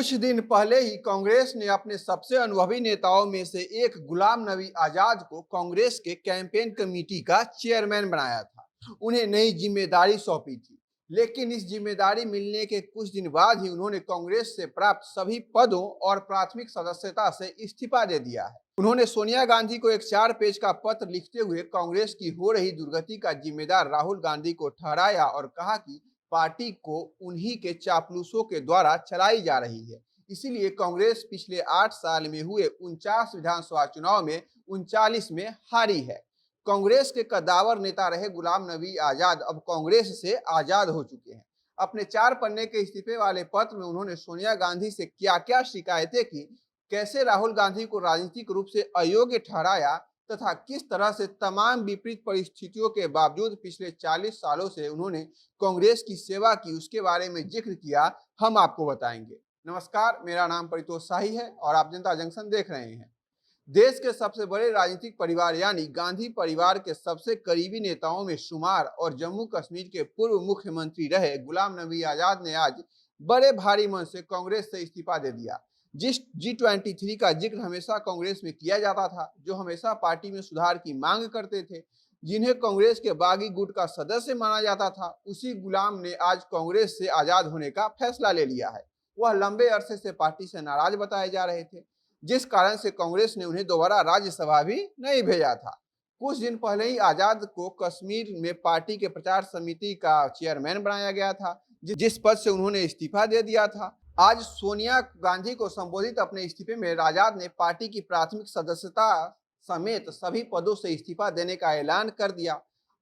कुछ दिन पहले ही कांग्रेस ने अपने सबसे अनुभवी नेताओं में से एक गुलाम नबी आजाद को कांग्रेस के कैंपेन कमेटी का चेयरमैन बनाया था। उन्हें नई जिम्मेदारी सौंपी थी, लेकिन इस जिम्मेदारी मिलने के कुछ दिन बाद ही उन्होंने कांग्रेस से प्राप्त सभी पदों और प्राथमिक सदस्यता से इस्तीफा दे दिया है। उन्होंने सोनिया गांधी को एक 4 पेज का पत्र लिखते हुए कांग्रेस की हो रही दुर्गति का जिम्मेदार राहुल गांधी को ठहराया और कहा कि पार्टी को उन्हीं के चापलूसों के द्वारा चलाई जा रही है। इसीलिए कांग्रेस पिछले 8 साल में हुए 49 विधानसभा चुनाव में 39 में हारी है। कांग्रेस के कद्दावर नेता रहे गुलाम नबी आजाद अब कांग्रेस से आजाद हो चुके हैं। अपने 4 पन्ने के इस्तीफे वाले पत्र में उन्होंने सोनिया गांधी से क्या क्या शिकायतें की, कैसे राहुल गांधी को राजनीतिक रूप से अयोग्य ठहराया तथा किस तरह से तमाम विपरीत परिस्थितियों के बावजूद पिछले 40 सालों से उन्होंने कांग्रेस की सेवा की, उसके बारे में जिक्र किया, हम आपको बताएंगे। नमस्कार, मेरा नाम परितोष शाही है और आप जनता जंक्शन देख रहे हैं। देश के सबसे बड़े राजनीतिक परिवार यानी गांधी परिवार के सबसे करीबी नेताओं में शुमार और जम्मू कश्मीर के पूर्व मुख्यमंत्री रहे गुलाम नबी आजाद ने आज बड़े भारी मन से कांग्रेस से इस्तीफा दे दिया। जिस G23 का जिक्र हमेशा कांग्रेस में किया जाता था, जो हमेशा पार्टी में सुधार की मांग करते थे, जिन्हें कांग्रेस के बागी गुट का सदस्य माना जाता था, उसी गुलाम ने आज कांग्रेस से आजाद होने का फैसला ले लिया है। वह लंबे अरसे से पार्टी से नाराज बताए जा रहे थे, जिस कारण से कांग्रेस ने उन्हें दोबारा राज्यसभा भी नहीं भेजा था। कुछ दिन पहले ही आजाद को कश्मीर में पार्टी के प्रचार समिति का चेयरमैन बनाया गया था, जिस पद से उन्होंने इस्तीफा दे दिया था। आज सोनिया गांधी को संबोधित अपने इस्तीफे में आजाद ने पार्टी की प्राथमिक सदस्यता समेत सभी पदों से इस्तीफा देने का ऐलान कर दिया।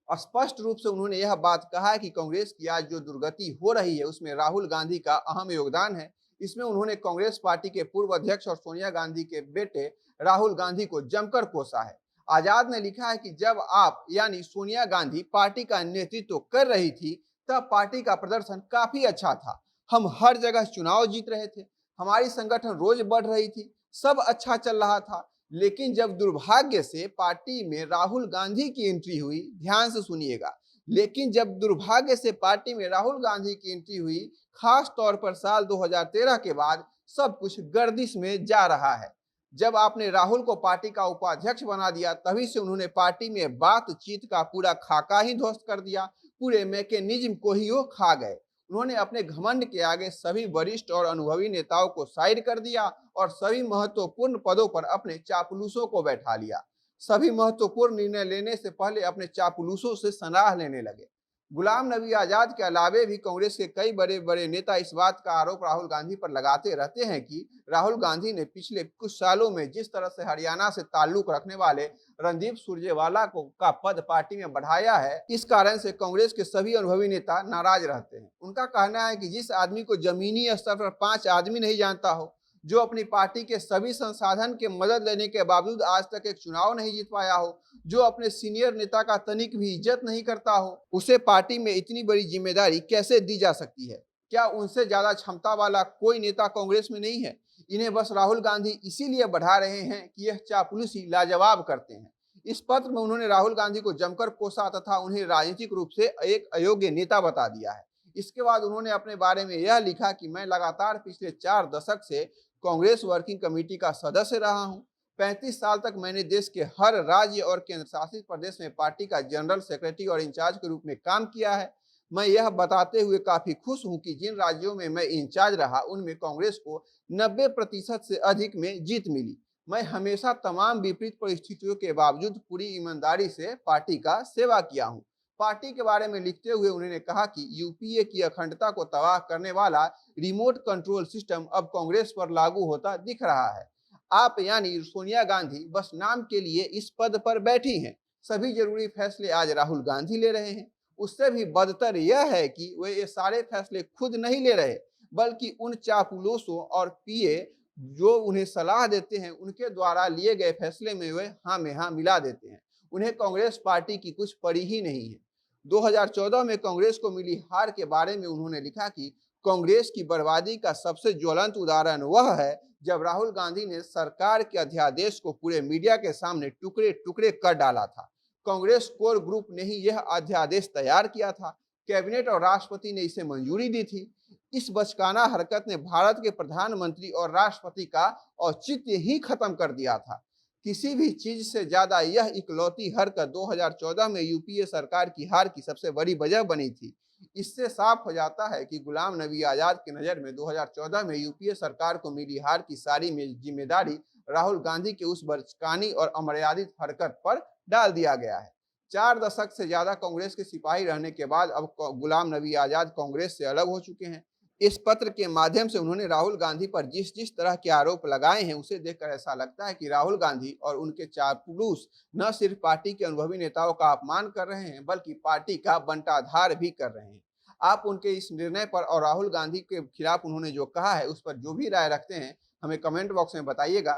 स्पष्ट रूप से उन्होंने यह बात कहा है कि कांग्रेस की आज जो दुर्गति हो रही है उसमें राहुल गांधी का अहम योगदान है। इसमें उन्होंने कांग्रेस पार्टी के पूर्व अध्यक्ष और सोनिया गांधी के बेटे राहुल गांधी को जमकर कोसा है। आजाद ने लिखा है कि जब आप यानी सोनिया गांधी पार्टी का नेतृत्व कर रही थी तब पार्टी का प्रदर्शन काफी अच्छा था। हम हर जगह चुनाव जीत रहे थे, हमारी संगठन रोज बढ़ रही थी, सब अच्छा चल रहा था। लेकिन जब दुर्भाग्य से पार्टी में राहुल गांधी की एंट्री हुई, ध्यान से सुनिएगा, लेकिन जब दुर्भाग्य से पार्टी में राहुल गांधी की एंट्री हुई, खास तौर पर साल 2013 के बाद सब कुछ गर्दिश में जा रहा है। जब आपने राहुल को पार्टी का उपाध्यक्ष बना दिया, तभी से उन्होंने पार्टी में बातचीत का पूरा खाका ही ध्वस्त कर दिया, पूरे मैकेनिज्म को ही वो खा गए। उन्होंने अपने घमंड के आगे सभी वरिष्ठ और अनुभवी नेताओं को साइड कर दिया और सभी महत्वपूर्ण पदों पर अपने चापलूसों को बैठा लिया। सभी महत्वपूर्ण निर्णय लेने से पहले अपने चापलूसों से सलाह लेने लगे। गुलाम नबी आजाद के अलावे भी कांग्रेस के कई बड़े बड़े नेता इस बात का आरोप राहुल गांधी पर लगाते रहते हैं कि राहुल गांधी ने पिछले कुछ सालों में जिस तरह से हरियाणा से ताल्लुक रखने वाले रणदीप सुरजेवाला को का पद पार्टी में बढ़ाया है, इस कारण से कांग्रेस के सभी अनुभवी नेता नाराज रहते हैं। उनका कहना है कि जिस आदमी को जमीनी स्तर पर 5 आदमी नहीं जानता हो, जो अपनी पार्टी के सभी संसाधन के मदद लेने के बावजूद आज तक एक चुनाव नहीं जीत पाया हो, जो अपने सीनियर नेता का तनिक भी इज्जत नहीं करता हो, उसे पार्टी में इतनी बड़ी जिम्मेदारी कैसे दी जा सकती है? क्या उनसे ज्यादा क्षमता वाला कोई नेता कांग्रेस में नहीं है? इन्हें बस राहुल गांधी इसीलिए बढ़ा रहे हैं कि यह चापलूसी लाजवाब करते हैं। इस पत्र में उन्होंने राहुल गांधी को जमकर कोसा तथा उन्हें राजनीतिक रूप से एक अयोग्य नेता बता दिया है। इसके बाद उन्होंने अपने बारे में यह लिखा कि मैं लगातार पिछले 4 दशक से कांग्रेस वर्किंग कमेटी का सदस्य रहा हूं। 35 साल तक मैंने देश के हर राज्य और केंद्र शासित प्रदेश में पार्टी का जनरल सेक्रेटरी और इंचार्ज के रूप में काम किया है। मैं यह बताते हुए काफी खुश हूं कि जिन राज्यों में मैं इंचार्ज रहा उनमें कांग्रेस को 90% से अधिक में जीत मिली। मैं हमेशा तमाम विपरीत परिस्थितियों के बावजूद पूरी ईमानदारी से पार्टी का सेवा किया हूं। पार्टी के बारे में लिखते हुए उन्होंने कहा कि यूपीए की अखंडता को तबाह करने वाला रिमोट कंट्रोल सिस्टम अब कांग्रेस पर लागू होता दिख रहा है। आप यानी सोनिया गांधी बस नाम के लिए इस पद पर बैठी हैं। सभी जरूरी फैसले आज राहुल गांधी ले रहे हैं। उससे भी बदतर यह है कि वे ये सारे फैसले खुद नहीं ले रहे, बल्कि उन चापलूसों और पीए जो उन्हें सलाह देते हैं उनके द्वारा लिए गए फैसले में वे हाँ में हाँ मिला देते हैं। उन्हें कांग्रेस पार्टी की कुछ पड़ी ही नहीं है। 2014 में कांग्रेस को मिली हार के बारे में उन्होंने लिखा कि कांग्रेस की बर्बादी का सबसे ज्वलंत उदाहरण वह है जब राहुल गांधी ने सरकार के अध्यादेश को पूरे मीडिया के सामने टुकड़े टुकड़े कर डाला था। कांग्रेस कोर ग्रुप ने ही यह अध्यादेश तैयार किया था। कैबिनेट और राष्ट्रपति ने इसे मंजूरी दी थी। इस बचकाना हरकत ने भारत के प्रधानमंत्री और राष्ट्रपति का औचित्य ही खत्म कर दिया था। किसी भी चीज से ज्यादा यह इकलौती हरकत 2014 में यूपीए सरकार की हार की सबसे बड़ी वजह बनी थी। इससे साफ हो जाता है कि गुलाम नबी आजाद की नजर में 2014 में यूपीए सरकार को मिली हार की सारी जिम्मेदारी राहुल गांधी के उस बचकानी और अमर्यादित हरकत पर डाल दिया गया है। 4 दशक से ज्यादा कांग्रेस के सिपाही रहने के बाद अब गुलाम नबी आजाद कांग्रेस से अलग हो चुके हैं। इस पत्र के माध्यम से उन्होंने राहुल गांधी पर जिस जिस तरह के आरोप लगाए हैं, उसे देखकर ऐसा लगता है कि राहुल गांधी और उनके चापलूस न सिर्फ पार्टी के अनुभवी नेताओं का अपमान कर रहे हैं, बल्कि पार्टी का बंटाधार भी कर रहे हैं। आप उनके इस निर्णय पर और राहुल गांधी के खिलाफ उन्होंने जो कहा है, उस पर जो भी राय रखते हैं, हमें कमेंट बॉक्स में बताइएगा।